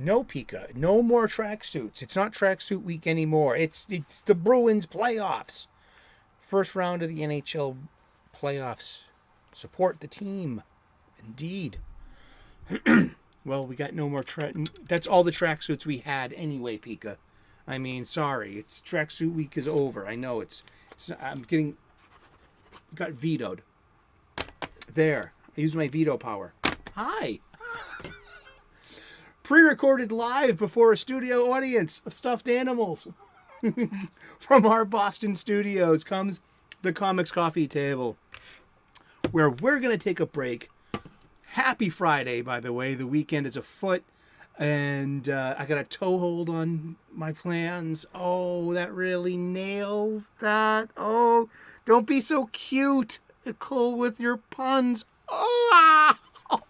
No, Pika. No more tracksuits. It's not tracksuit week anymore. It's the Bruins playoffs. First round of the NHL playoffs. Support the team. Indeed. Well, we got no more that's all the tracksuits we had anyway, Pika. I mean, sorry. It's tracksuit week is over. I know it's I'm getting got vetoed. There. I used my veto power. Hi. Pre-recorded live before a studio audience of stuffed animals. From our Boston studios comes the Comics Coffee Table, where we're going to take a break. Happy Friday, by the way. The weekend is afoot, and I got a toehold on my plans. Oh, that really nails that. Oh, don't be so cute, Nicole, with your puns. Oh,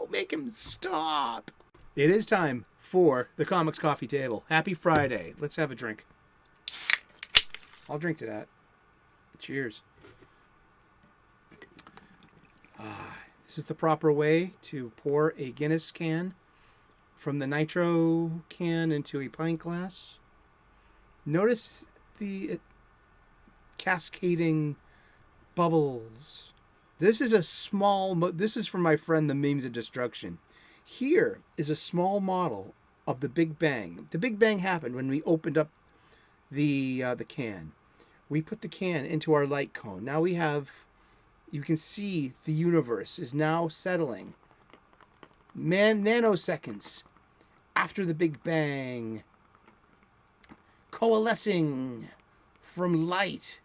make him stop. It is time for the Comics Coffee Table. Happy Friday. Let's have a drink. I'll drink to that. Cheers. This is the proper way to pour a Guinness can from the nitro can into a pint glass. Notice the cascading bubbles. This is a small... This is from my friend, the Memes of Destruction. Here is a small model of the Big Bang. The Big Bang happened when we opened up the can. We put the can into our light cone. Now we have... You can see the universe is now settling. Nanoseconds after the Big Bang. Coalescing from light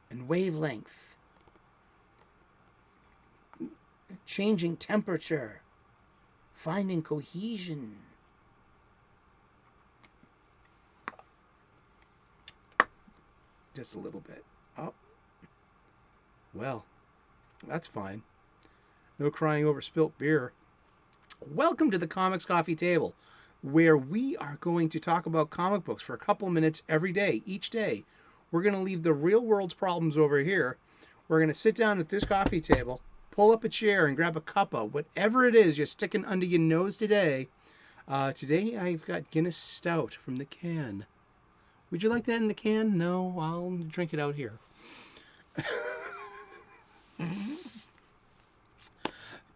and wavelength. Changing temperature. Finding cohesion. Just a little bit. Oh. Well, that's fine. No crying over spilt beer. Welcome to the Comics Coffee Table, where we are going to talk about comic books for a couple minutes every day, each day. We're going to leave the real world's problems over here. We're going to sit down at this coffee table, pull up a chair and grab a cuppa, whatever it is you're sticking under your nose today. Today I've got Guinness Stout from the can. Would you like that in the can? No, I'll drink it out here.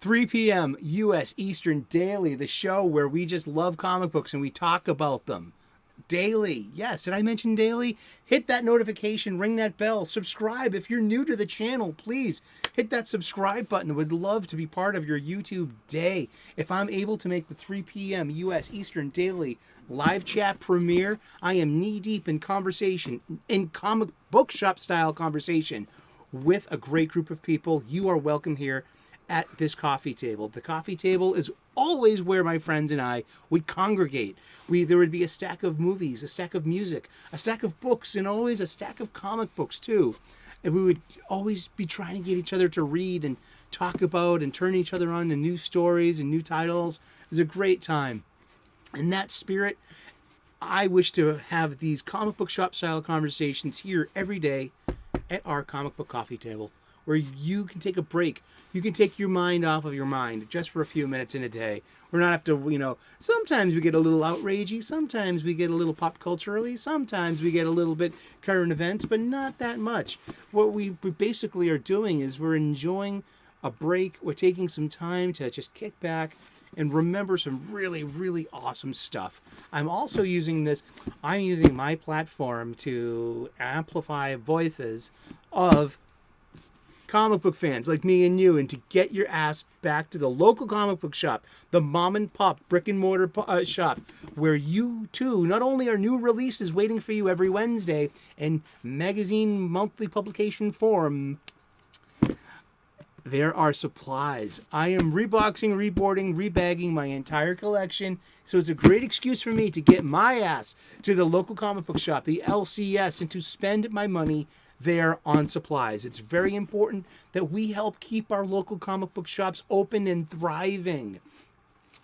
3 p.m. U.S. Eastern daily, the show where we just love comic books and we talk about them. Daily. Yes, did I mention daily? Hit that notification, ring that bell, subscribe. If you're new to the channel, please hit that subscribe button. I would love to be part of your YouTube day. If I'm able to make the 3 p.m. U.S. Eastern daily live chat premiere, I am knee-deep in conversation, in comic book shop-style conversation with a great group of people. You are welcome here at this coffee table. The coffee table is always where my friends and I would congregate. There would be a stack of movies, a stack of music, a stack of books, and always a stack of comic books too. And we would always be trying to get each other to read and talk about and turn each other on to new stories and new titles. It was a great time. In that spirit, I wish to have these comic book shop style conversations here every day at our comic book coffee table, where you can take a break. You can take your mind off of your mind just for a few minutes in a day. We're not have to, sometimes we get a little outragey, sometimes we get a little pop culturally, sometimes we get a little bit current events, but not that much. What we basically are doing is we're enjoying a break. We're taking some time to just kick back and remember some really, really awesome stuff. I'm also using my platform to amplify voices of comic book fans like me and you, and to get your ass back to the local comic book shop, the mom and pop brick and mortar shop, where you too, not only are new releases waiting for you every Wednesday in magazine monthly publication form, there are supplies. I am reboxing, reboarding, rebagging my entire collection, so it's a great excuse for me to get my ass to the local comic book shop, the LCS, and to spend my money there on supplies. It's very important that we help keep our local comic book shops open and thriving.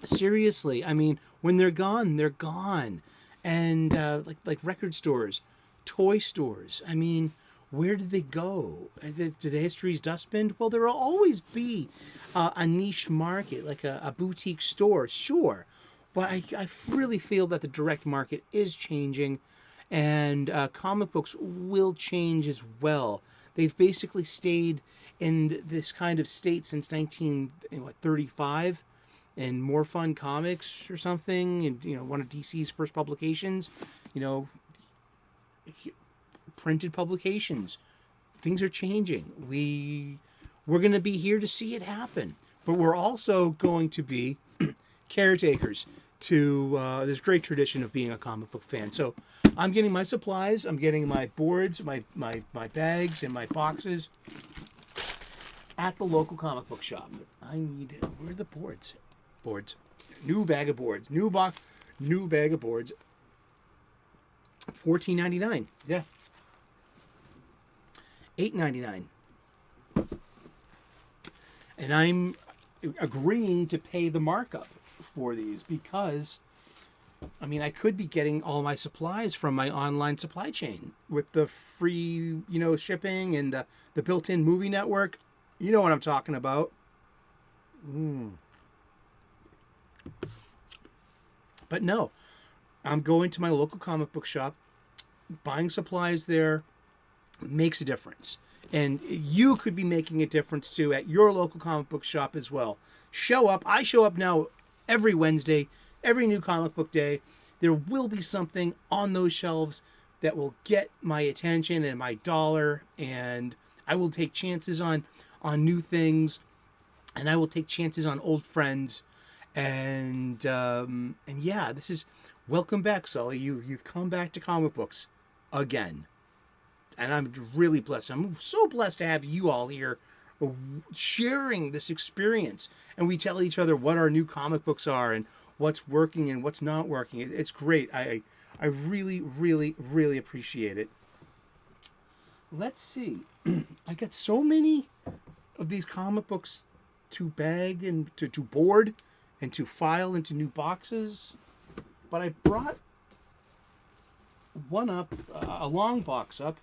Seriously, I mean, when they're gone, they're gone. And like record stores, toy stores, I mean, where did they go? Did the history's dustbin? Well, there will always be a niche market, like a boutique store, sure. But I really feel that the direct market is changing, and comic books will change as well. They've basically stayed in this kind of state since 1935, and More Fun Comics or something, and one of DC's first publications, you know, printed publications. Things are changing. We're going to be here to see it happen, but we're also going to be caretakers to this great tradition of being a comic book fan. So I'm getting my supplies. I'm getting my boards, my bags, and my boxes at the local comic book shop. Where are the boards? Boards. New bag of boards. New box. New bag of boards. $14.99. Yeah. $8.99. And I'm agreeing to pay the markup for these because, I could be getting all my supplies from my online supply chain with the free, shipping and the built-in movie network. You know what I'm talking about. But no, I'm going to my local comic book shop, buying supplies there makes a difference. And you could be making a difference too at your local comic book shop as well. Show up. I show up now every Wednesday, every new comic book day. There will be something on those shelves that will get my attention and my dollar, and I will take chances on new things, and I will take chances on old friends. And yeah, this is welcome back, Sully. You've come back to comic books again. And I'm really blessed. I'm so blessed to have you all here sharing this experience. And we tell each other what our new comic books are and what's working and what's not working. It's great. I really, really, really appreciate it. Let's see. I got so many of these comic books to bag and to board and to file into new boxes. But I brought one up, a long box up.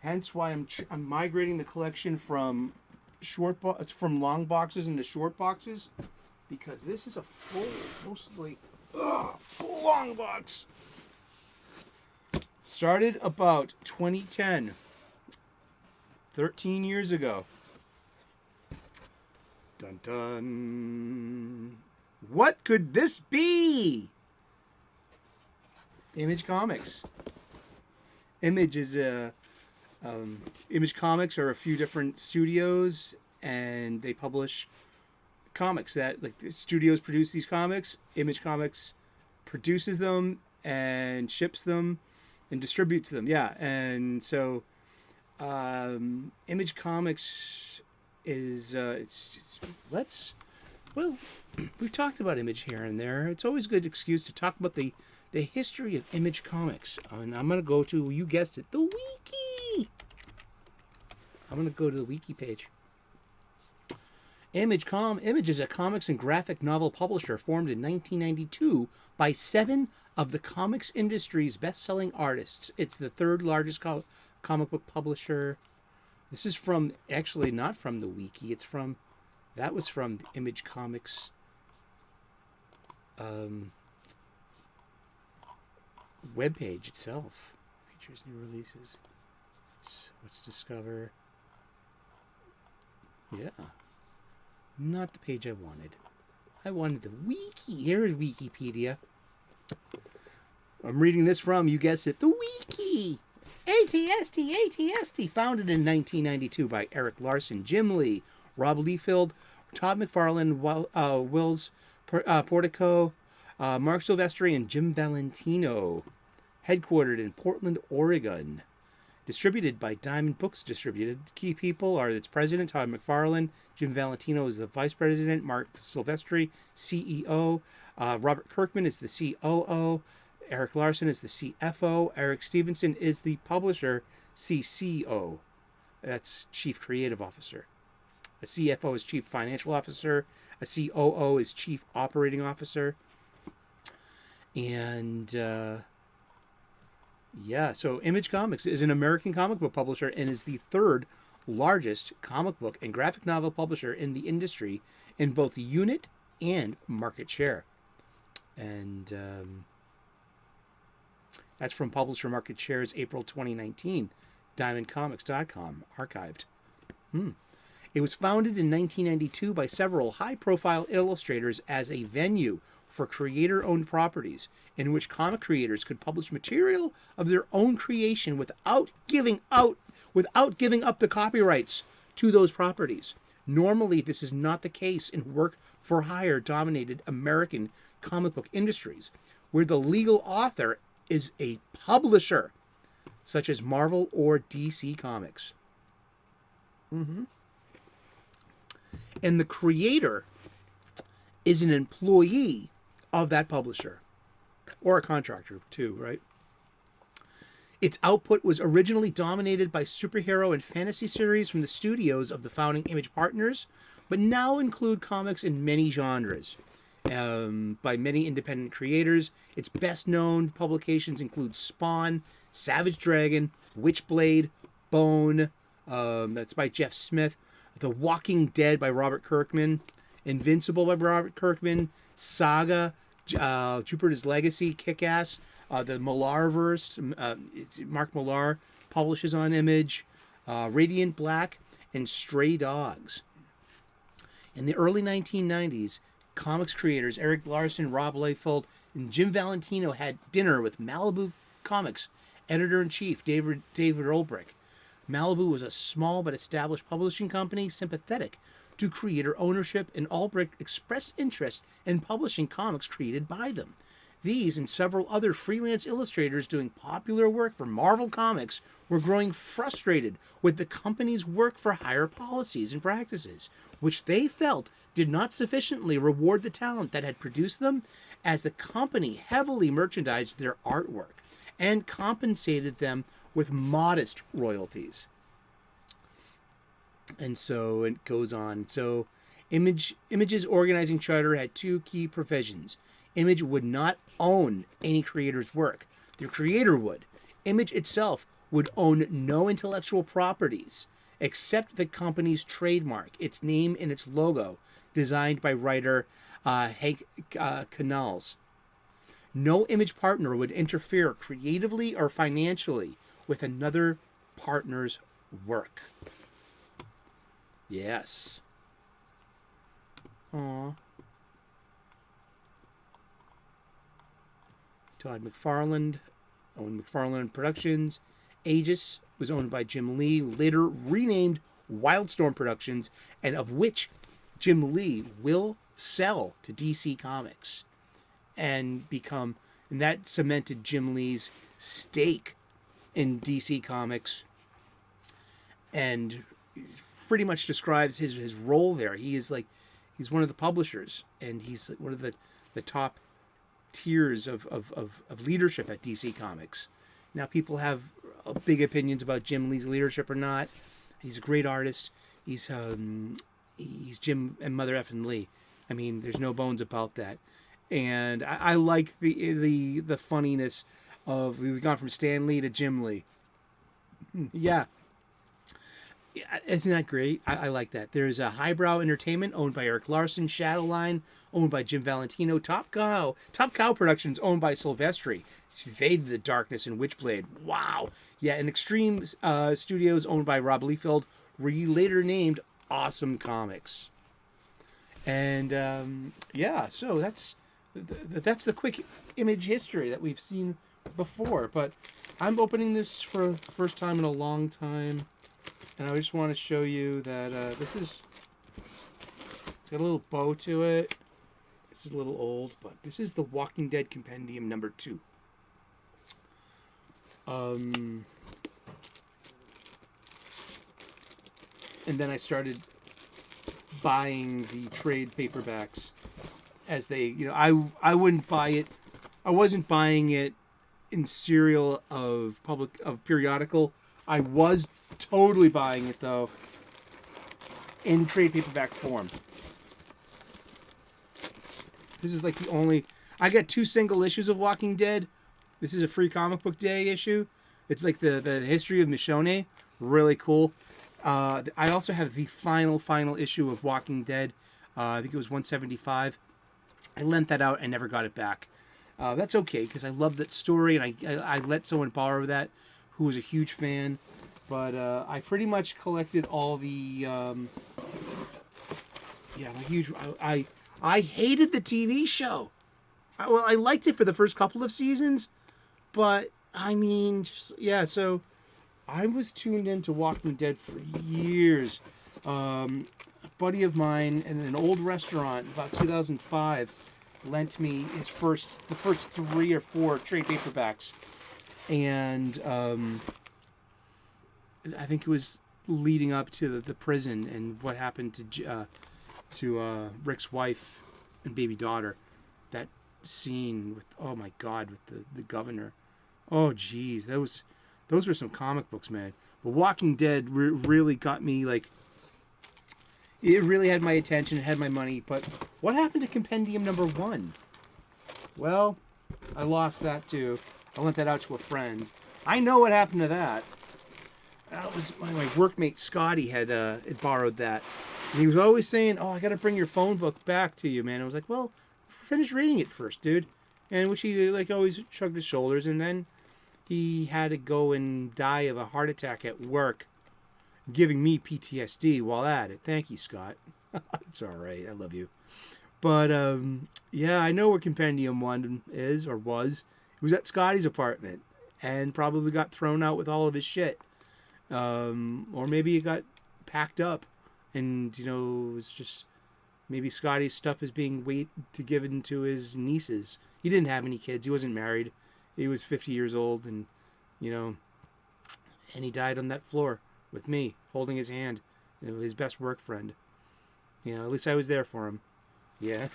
Hence why I'm migrating the collection from long boxes into short boxes, because this is a mostly full long box. Started about 2010, 13 years ago. Dun dun. What could this be? Image Comics. Image Comics are a few different studios, and they publish comics that, the studios produce these comics. Image Comics produces them and ships them and distributes them. Yeah, and so Image Comics is we've talked about Image here and there. It's always a good excuse to talk about the history of Image Comics. And I'm going to go to, you guessed it, the wiki. I'm going to go to the wiki page. Image is a comics and graphic novel publisher formed in 1992 by 7 of the comics industry's best-selling artists. It's the third largest comic book publisher. This is actually not from the wiki. That was from the Image Comics webpage itself. Features new releases. Let's discover. Yeah. Not the page I wanted. I wanted the wiki. Here is Wikipedia. I'm reading this from, you guessed it, the wiki. ATST. Founded in 1992 by Eric Larson, Jim Lee, Rob Liefeld, Todd McFarlane, Wills Portico, Mark Silvestri, and Jim Valentino. Headquartered in Portland, Oregon. Distributed by Diamond Books Distributed. Key people are its president, Todd McFarlane. Jim Valentino is the vice president. Mark Silvestri, CEO. Robert Kirkman is the COO. Eric Larson is the CFO. Eric Stevenson is the publisher, CCO. That's Chief Creative Officer. A CFO is Chief Financial Officer. A COO is Chief Operating Officer. And so Image Comics is an American comic book publisher and is the third largest comic book and graphic novel publisher in the industry in both unit and market share. And that's from Publisher Market Shares, April 2019, diamondcomics.com, archived. It was founded in 1992 by several high-profile illustrators as a venue for creator-owned properties in which comic creators could publish material of their own creation without giving up the copyrights to those properties. Normally, this is not the case in work-for-hire dominated American comic book industries, where the legal author is a publisher, such as Marvel or DC Comics. And the creator is an employee of that publisher, or a contractor too, right? Its output was originally dominated by superhero and fantasy series from the studios of the founding Image partners, but now include comics in many genres by many independent creators. Its best-known publications include Spawn, Savage Dragon, Witchblade, Bone, that's by Jeff Smith, The Walking Dead by Robert Kirkman, Invincible by Robert Kirkman, Saga, Jupiter's Legacy, Kick-Ass, the Millarverse, Mark Millar publishes on Image, Radiant Black, and Stray Dogs. In the early 1990s, comics creators Eric Larson, Rob Liefeld, and Jim Valentino had dinner with Malibu Comics editor-in-chief David Olbrich. Malibu was a small but established publishing company sympathetic to creator ownership, and Olbrich expressed interest in publishing comics created by them. These and several other freelance illustrators doing popular work for Marvel Comics were growing frustrated with the company's work-for-hire policies and practices, which they felt did not sufficiently reward the talent that had produced them, as the company heavily merchandised their artwork and compensated them with modest royalties. And so it goes on. So Image's organizing charter had two key provisions. Image would not own any creator's work. The creator would. Image itself would own no intellectual properties except the company's trademark, its name and its logo, designed by writer Hank Canals. No Image partner would interfere creatively or financially with another partner's work. Yes. Aww. Todd McFarlane owned McFarlane Productions. Aegis was owned by Jim Lee, later renamed Wildstorm Productions, and of which Jim Lee will sell to DC Comics and that cemented Jim Lee's stake in DC Comics and pretty much describes his role there. He's one of the publishers, and he's one of the top tiers of leadership at DC Comics. Now, people have big opinions about Jim Lee's leadership or not. He's a great artist. He's Jim and Mother effing Lee. I mean, there's no bones about that. And I like the funniness of, we've gone from Stan Lee to Jim Lee. Yeah. Isn't that great? I like that. There's a Highbrow Entertainment owned by Eric Larson, Shadowline owned by Jim Valentino, Top Cow Productions owned by Silvestri, Fade the Darkness and Witchblade. Wow. Yeah, and Extreme Studios owned by Rob Liefeld, later named Awesome Comics. And yeah, so that's the quick Image history that we've seen before. But I'm opening this for the first time in a long time. And I just want to show you that it's got a little bow to it. This is a little old, but this is the Walking Dead Compendium number 2. And then I started buying the trade paperbacks as they, I wouldn't buy it. I wasn't buying it in serial of periodical. I was totally buying it, though, in trade paperback form. This is like the only... I got 2 single issues of Walking Dead. This is a free comic book day issue. It's like the history of Michonne. Really cool. I also have the final issue of Walking Dead. I think it was 175. I lent that out. I never got it back. That's okay, because I love that story, and I let someone borrow that who was a huge fan. But I pretty much collected all the... I'm a huge... I hated the TV show. I liked it for the first couple of seasons, but, I mean, so I was tuned into Walking Dead for years. A buddy of mine in an old restaurant, about 2005, lent me the first 3 or 4 trade paperbacks, and I think it was leading up to the prison and what happened to Rick's wife and baby daughter. That scene with, oh my God, with the governor. Oh geez, those were some comic books, man. But Walking Dead really got me, like, it really had my attention, it had my money. But what happened to Compendium number 1? Well, I lost that too. I lent that out to a friend. I know what happened to that. That was my workmate Scotty had borrowed that. And he was always saying, "Oh, I got to bring your phone book back to you, man." I was like, "Well, finish reading it first, dude." And which he always shrugged his shoulders, and then he had to go and die of a heart attack at work, giving me PTSD while at it. Thank you, Scott. It's all right. I love you. But I know where Compendium 1 is or was. It was at Scotty's apartment, and probably got thrown out with all of his shit. Or maybe it got packed up, and it was just maybe Scotty's stuff is being given to his nieces. He didn't have any kids. He wasn't married. He was 50 years old, and and he died on that floor with me holding his hand, his best work friend. At least I was there for him. Yeah.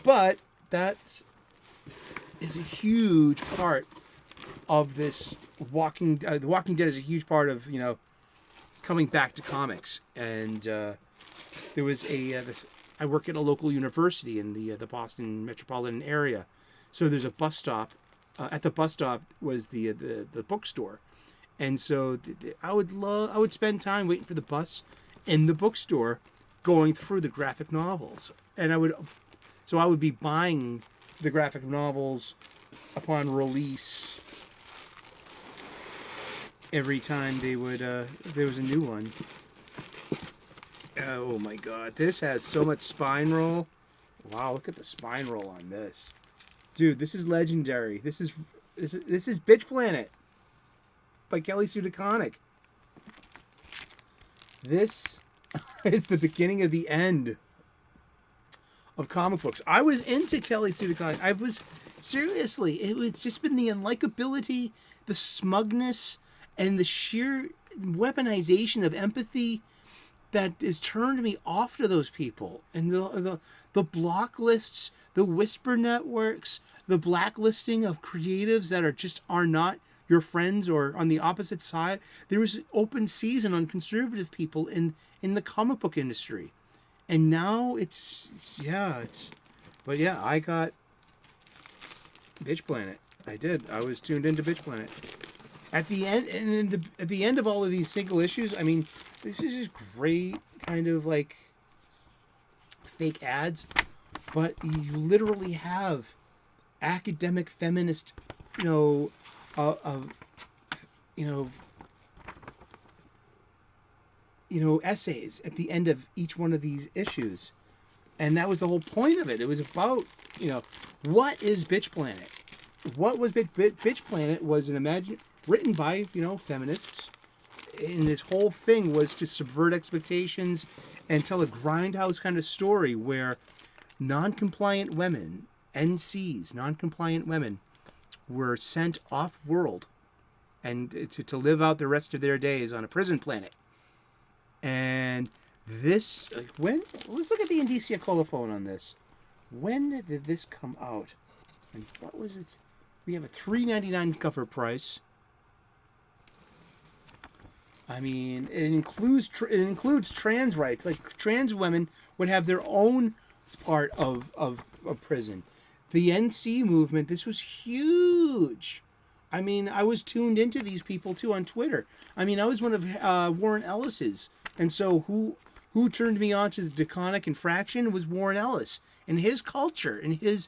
But that is a huge part of this The Walking Dead is a huge part of, coming back to comics. And there was I work at a local university in the Boston metropolitan area. So there's a bus stop. At the bus stop was the bookstore. And so I would spend time waiting for the bus in the bookstore, going through the graphic novels. And I would be buying the graphic novels upon release every time there was a new one. Oh my God, this has so much spine roll. Wow, look at the spine roll on this. Dude, this is legendary. This is Bitch Planet by Kelly Sue DeConnick. This is the beginning of the end of comic books. I was into Kelly Sue DeConnick. It's just been the unlikability, the smugness, and the sheer weaponization of empathy that has turned me off to those people. And the block lists, the whisper networks, the blacklisting of creatives that are not your friends or on the opposite side. There was open season on conservative people in the comic book industry. And now I got Bitch Planet. I did. I was tuned into Bitch Planet. At the end, at the end of all of these single issues, I mean, this is just great kind of like fake ads, but you literally have academic feminist, essays at the end of each one of these issues. And that was the whole point of it. It was about, what is Bitch Planet? What was Bitch Planet was written by, feminists. And this whole thing was to subvert expectations and tell a grindhouse kind of story where non-compliant women, NCs, non-compliant women, were sent off-world and to live out the rest of their days on a prison planet. And this, let's look at the Indicia colophon on this. When did this come out? And what was it? We have a $3.99 cover price. I mean, it includes trans rights. Like, trans women would have their own part of prison. The NC movement, this was huge. I mean, I was tuned into these people, too, on Twitter. I mean, I was one of Warren Ellis's. And so Who turned me on to the Deconic Infraction was Warren Ellis and his culture and his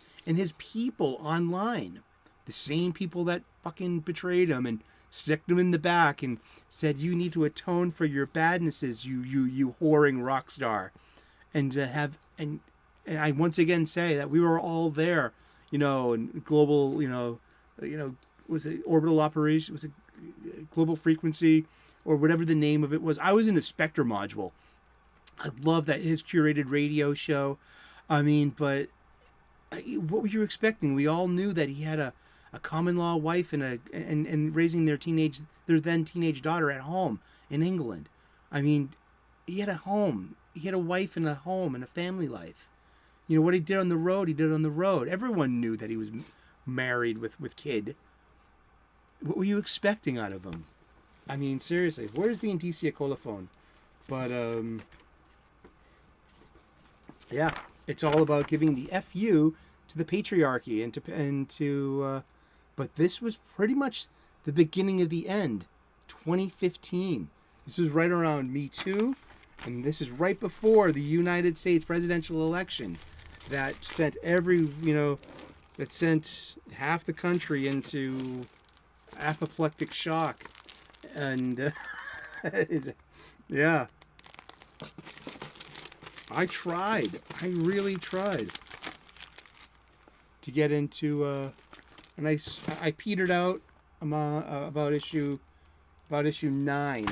people online. The same people that fucking betrayed him and stuck him in the back and said, "You need to atone for your badnesses, you whoring rock star." And and I once again say that we were all there, in global, was it orbital operation? Was it global frequency or whatever the name of it was? I was in a Spectre module. I love that his curated radio show. I mean, but what were you expecting? We all knew that he had a common law wife and raising their then teenage daughter at home in England. I mean, he had a home. He had a wife and a home and a family life. What he did on the road, he did on the road. Everyone knew that he was married with kid. What were you expecting out of him? I mean, seriously, where's the Indicia colophone? But, yeah, it's all about giving the FU to the patriarchy but this was pretty much the beginning of the end. 2015. This was right around Me Too, and this is right before the United States presidential election that sent that sent half the country into apoplectic shock. And, yeah. I really tried to get into, and I petered out about issue 9.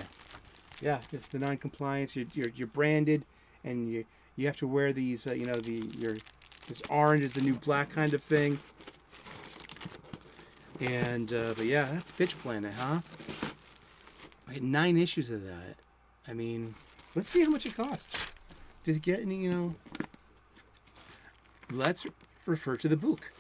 Yeah, it's the non-compliance. You're branded, and you have to wear these, this orange is the new black kind of thing. And but yeah, that's Bitch Planet, huh? I had 9 issues of that. I mean, let's see how much it costs. Did it get any, Let's refer to the book.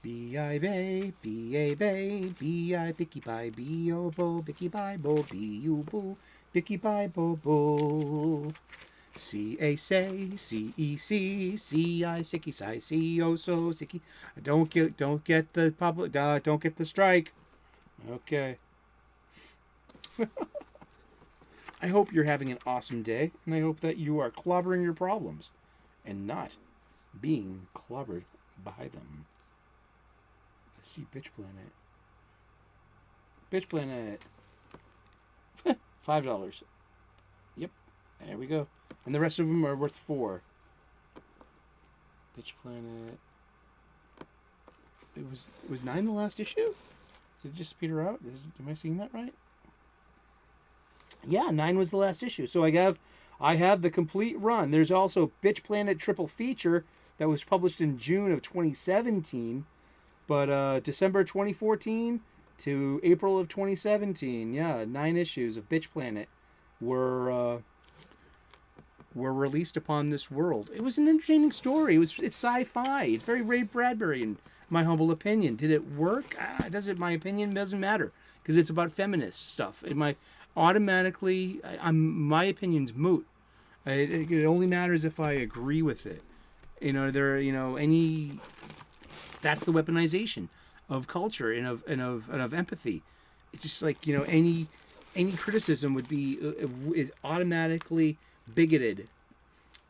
B-I bay, B-A bay, B-I bicky bye, B-O bo, bicky bye bo, B-U boo, bicky bye bo bo. C-A say, C-E-C, C-I sicky si, C-O so sicky. Don't get the public, don't get the strike. Okay. I hope you're having an awesome day, and I hope that you are clobbering your problems and not being clobbered by them. Let's see, Bitch Planet. Bitch Planet. $5. Yep, there we go. And the rest of them are worth $4. Bitch Planet. It was 9 the last issue? Did it just peter out? Am I seeing that right? Yeah, 9 was the last issue. So I have the complete run. There's also Bitch Planet triple feature that was published in June of 2017, but December 2014 to April of 2017. Yeah, 9 issues of Bitch Planet were released upon this world. It was an entertaining story. It's sci-fi. It's very Ray Bradbury in my humble opinion. Did it work? My opinion doesn't matter because it's about feminist stuff. My opinion's moot. It only matters if I agree with it. That's the weaponization of culture and of empathy. It's just like, any criticism is automatically bigoted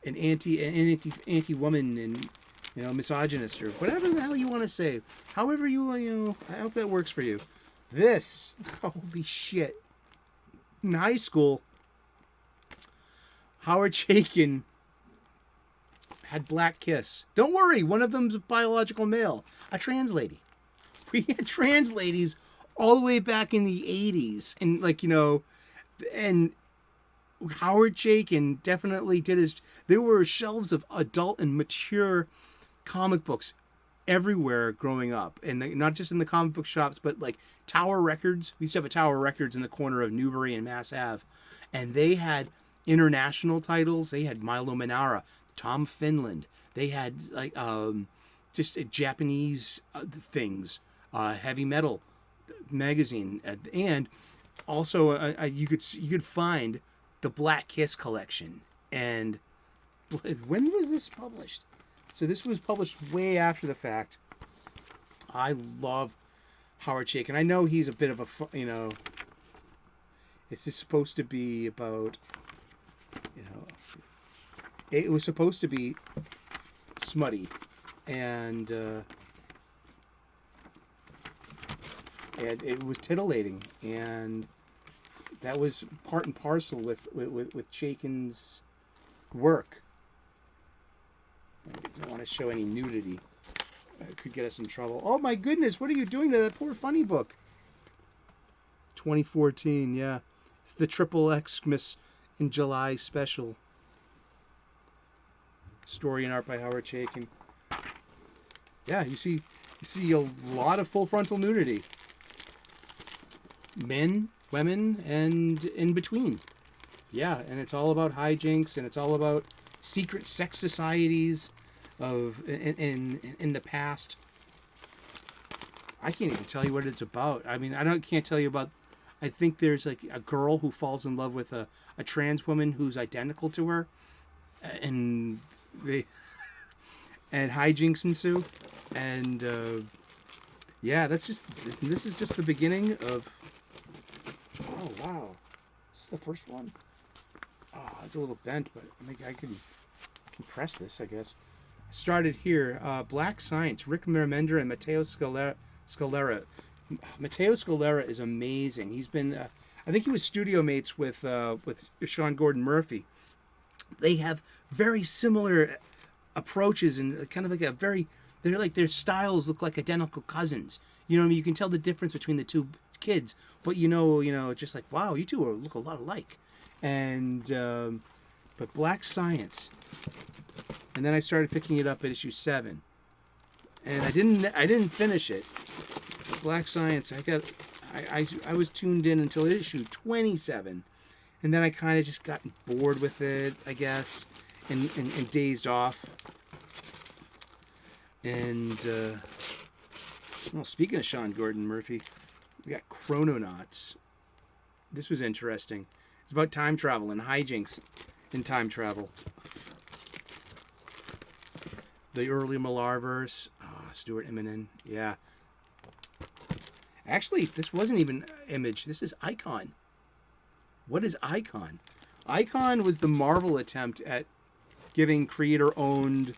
and anti-woman and misogynist or whatever the hell you want to say. However I hope that works for you. This, holy shit. In high school, Howard Chaykin had black kiss. Don't worry, one of them's a biological male, a trans lady. We had trans ladies all the way back in the 80s, and and Howard Chaykin definitely did there were shelves of adult and mature comic books everywhere growing up, and not just in the comic book shops, but like Tower Records. We used to have a Tower Records in the corner of Newbury and Mass Ave, and they had international titles. They had Milo Manara, Tom Finland. They had just Japanese things, heavy metal magazine, and also you could find the Black Kiss collection. And when was this published? So this was published way after the fact. I love Howard Chaykin. I know he's a bit of a, it's just supposed to be about, You know, it was supposed to be smutty, and it was titillating, and that was part and parcel with Chaykin's work. I don't want to show any nudity. It could get us in trouble. Oh my goodness, what are you doing to that poor funny book? 2014, yeah. It's the Triple Xmas in July special. Story and art by Howard Chaykin. Yeah, you see a lot of full frontal nudity. Men, women, and in between. Yeah, and it's all about hijinks, and it's all about secret sex societies of in the past. I can't even tell you what it's about. I mean, can't tell you about. I think there's like a girl who falls in love with a trans woman who's identical to her, and and hijinks ensue, and this is just the beginning of. Oh wow, this is the first one. Oh, it's a little bent, but I can press this, I guess. Started here. Black Science, Rick Mermender and Matteo Scalera. Matteo Scalera is amazing. He's been, I think he was studio mates with Sean Gordon Murphy. They have very similar approaches and kind of like their styles look like identical cousins. You know what I mean? You can tell the difference between the two kids, but just like, wow, you two look a lot alike. And but Black Science, and then I started picking it up at issue 7, and I didn't finish it. Black Science, I was tuned in until issue 27, and then I kind of just got bored with it, I guess, and dazed off. And well, speaking of Sean Gordon Murphy, we got Chrononauts. This was interesting. It's about time travel and hijinks in time travel. The early Millarverse. Stuart Immonen. Yeah. Actually, this wasn't even Image. This is Icon. What is Icon? Icon was the Marvel attempt at giving creator-owned...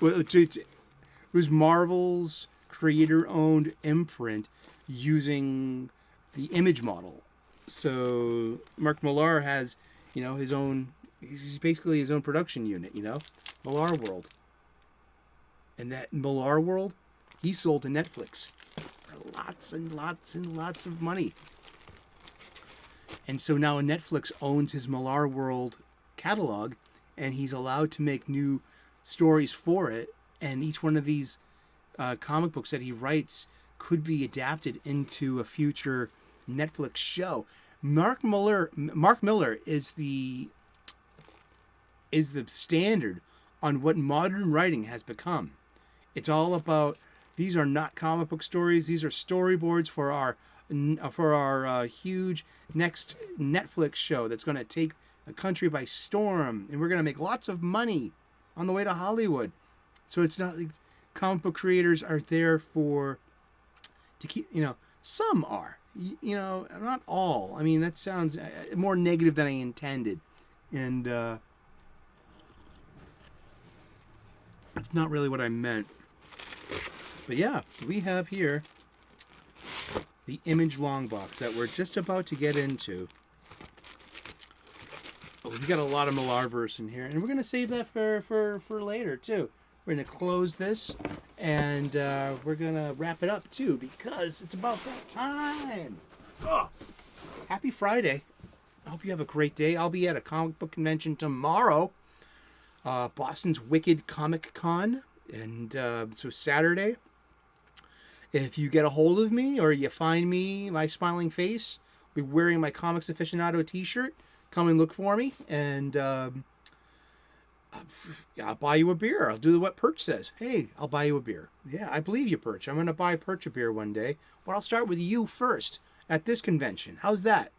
it was Marvel's creator-owned imprint using the Image model. So Mark Millar has, his own. He's basically his own production unit. Millar World. And that Millar World, he sold to Netflix for lots and lots and lots of money. And so now Netflix owns his Millar World catalog, and he's allowed to make new stories for it. And each one of these comic books that he writes could be adapted into a future Netflix show. Mark Millar is the standard on what modern writing has become. It's all about, these are not comic book stories, these are storyboards for our huge next Netflix show that's going to take the country by storm, and we're going to make lots of money on the way to Hollywood. So it's not like comic book creators are there to keep, some are. Not all. I mean, that sounds more negative than I intended. And that's not really what I meant. But yeah, we have here the Image long box that we're just about to get into. Oh, we've got a lot of Millarverse in here. And we're going to save that for later, too. We're going to close this. And we're going to wrap it up, too, because it's about that time. Oh, happy Friday. I hope you have a great day. I'll be at a comic book convention tomorrow. Boston's Wicked Comic Con. And so Saturday, if you get a hold of me or you find me, my smiling face, I'll be wearing my Comics Aficionado t-shirt. Come and look for me. And I'll buy you a beer. I'll do what Perch says. Hey, I'll buy you a beer. Yeah, I believe you, Perch. I'm going to buy Perch a beer one day. But I'll start with you first at this convention. How's that?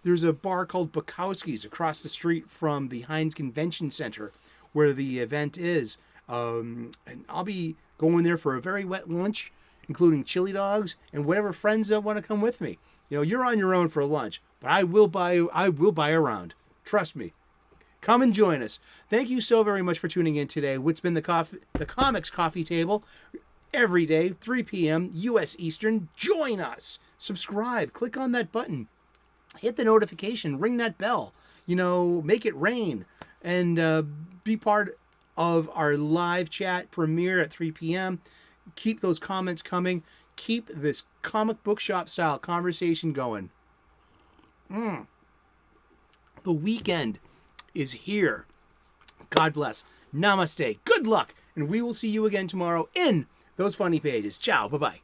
There's a bar called Bukowski's across the street from the Heinz Convention Center where the event is. And I'll be going there for a very wet lunch, including chili dogs and whatever friends that want to come with me. You know, you're on your own for lunch, but I will buy a round. Trust me. Come and join us. Thank you so very much for tuning in today. What's been the Comics Coffee Table every day, 3 p.m. U.S. Eastern. Join us. Subscribe. Click on that button. Hit the notification. Ring that bell. You know, make it rain. And be part of our live chat premiere at 3 p.m. Keep those comments coming. Keep this comic book shop style conversation going. The weekend is here. God bless. Namaste. Good luck. And we will see you again tomorrow in those funny pages. Ciao. Bye-bye.